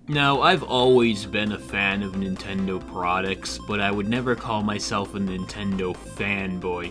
Now, I've always been a fan of Nintendo products, but I would never call myself a Nintendo fanboy.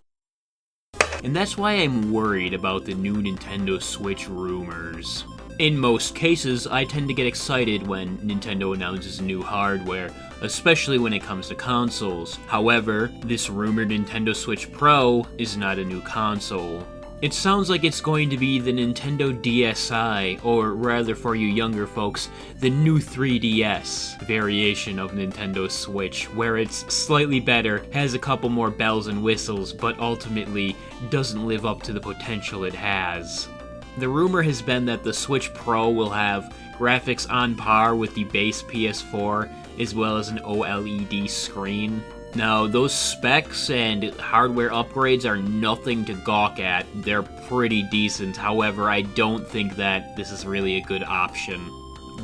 And that's why I'm worried about the new Nintendo Switch rumors. In most cases, I tend to get excited when Nintendo announces new hardware, especially when it comes to consoles. However, this rumored Nintendo Switch Pro is not a new console. It sounds like it's going to be the Nintendo DSi, or rather for you younger folks, the new 3DS variation of Nintendo Switch, where it's slightly better, has a couple more bells and whistles, but ultimately doesn't live up to the potential it has. The rumor has been that the Switch Pro will have graphics on par with the base PS4, as well as an OLED screen. Now, those specs and hardware upgrades are nothing to gawk at. They're pretty decent, however, I don't think that this is really a good option.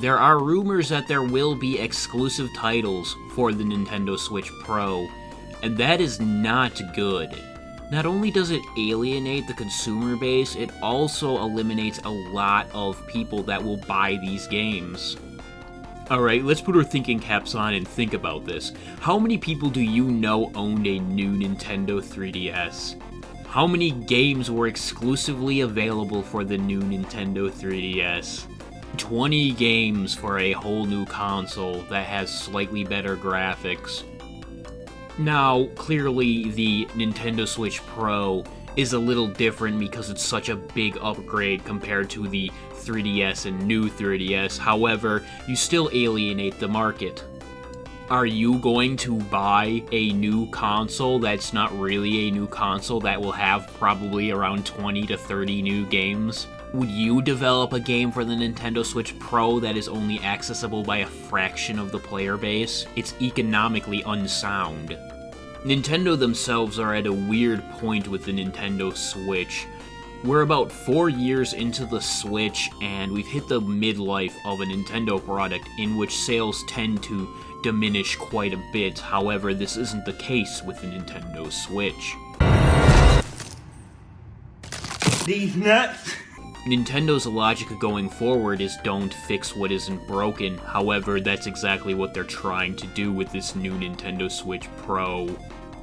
There are rumors that there will be exclusive titles for the Nintendo Switch Pro, and that is not good. Not only does it alienate the consumer base, it also eliminates a lot of people that will buy these games. Alright, let's put our thinking caps on and think about this. How many people do you know owned a new Nintendo 3DS? How many games were exclusively available for the new Nintendo 3DS? 20 games for a whole new console that has slightly better graphics. Now, clearly the Nintendo Switch Pro is a little different because it's such a big upgrade compared to the 3DS and new 3DS, however, you still alienate the market. Are you going to buy a new console that's not really a new console that will have probably around 20 to 30 new games? Would you develop a game for the Nintendo Switch Pro that is only accessible by a fraction of the player base? It's economically unsound. Nintendo themselves are at a weird point with the Nintendo Switch. We're about 4 years into the Switch, and we've hit the midlife of a Nintendo product in which sales tend to diminish quite a bit. However, this isn't the case with the Nintendo Switch. These nuts! Nintendo's logic going forward is don't fix what isn't broken. However, that's exactly what they're trying to do with this new Nintendo Switch Pro.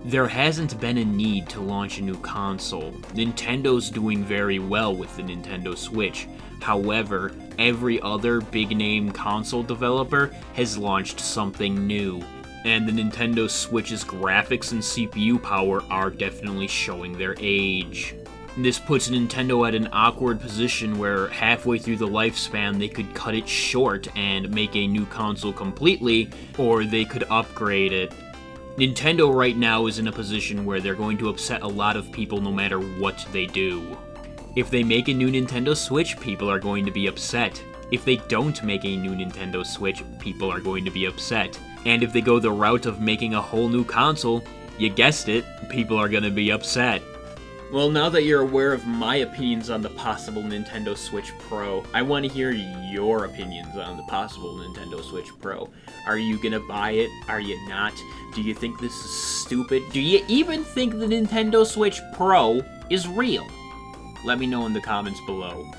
There hasn't been a need to launch a new console. Nintendo's doing very well with the Nintendo Switch. However, every other big-name console developer has launched something new. And the Nintendo Switch's graphics and CPU power are definitely showing their age. This puts Nintendo at an awkward position where halfway through the lifespan they could cut it short and make a new console completely, or they could upgrade it. Nintendo right now is in a position where they're going to upset a lot of people no matter what they do. If they make a new Nintendo Switch, people are going to be upset. If they don't make a new Nintendo Switch, people are going to be upset. And if they go the route of making a whole new console, you guessed it, people are going to be upset. Well, now that you're aware of my opinions on the possible Nintendo Switch Pro, I want to hear your opinions on the possible Nintendo Switch Pro. Are you gonna buy it? Are you not? Do you think this is stupid? Do you even think the Nintendo Switch Pro is real? Let me know in the comments below.